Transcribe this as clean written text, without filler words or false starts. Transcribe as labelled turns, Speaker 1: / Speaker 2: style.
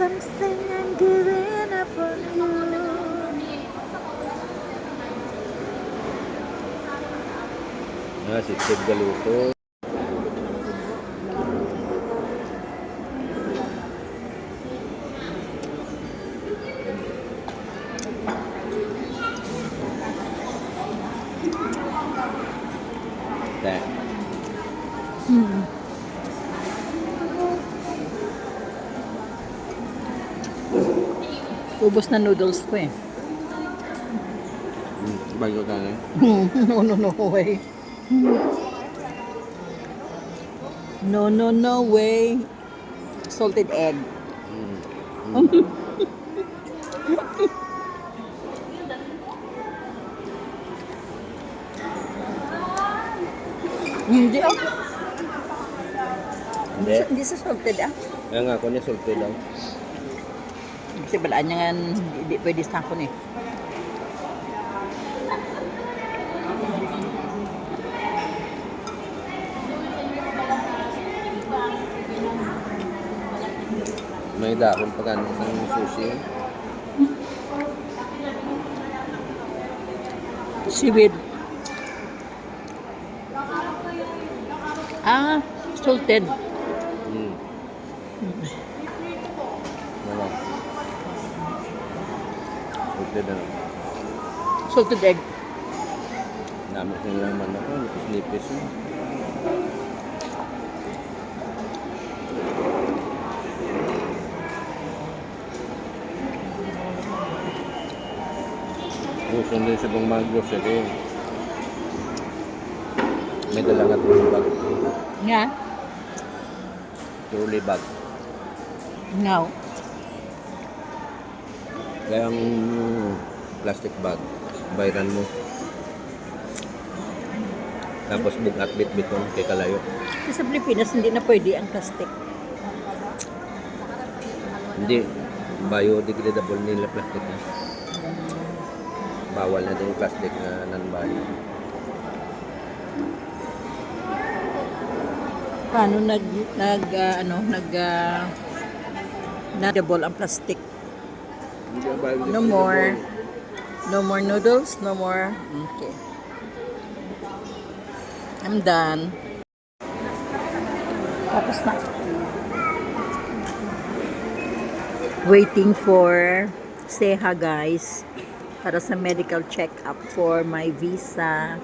Speaker 1: something I'm giving up on you.
Speaker 2: Si Ted Galuto.
Speaker 1: Ubos na noodles ko eh.
Speaker 2: Bago ka na.
Speaker 1: No way. No way. Salted egg. Hindi ah. Hindi sa salted ah.
Speaker 2: Kaya nga ako niya sulti daw.
Speaker 1: Kasi balaan niya nga hindi pwede sa akin eh.
Speaker 2: May dakon pa ka ng sushi.
Speaker 1: Seaweed. Salted.
Speaker 2: Ano? Sulti na.
Speaker 1: Salted egg.
Speaker 2: Dami ko lang man ako. Nipis mo. Gusto din sa bang mga grocery. May dala nga trolley bag.
Speaker 1: Nga?
Speaker 2: Trolley bag.
Speaker 1: Ngaw.
Speaker 2: Kaya ang plastic bag, bayran mo. Tapos bugat bit-biton kay kalayo.
Speaker 1: Kasi sa Pilipinas hindi na pwede ang plastic.
Speaker 2: Hindi. Biodegradable nila plastic na. Bawal na din yung plastic na non-bio.
Speaker 1: Paano double ang plastic? No more noodles, no more. Okay. I'm done. Tapos na. Waiting for Seha guys para sa medical check-up for my visa.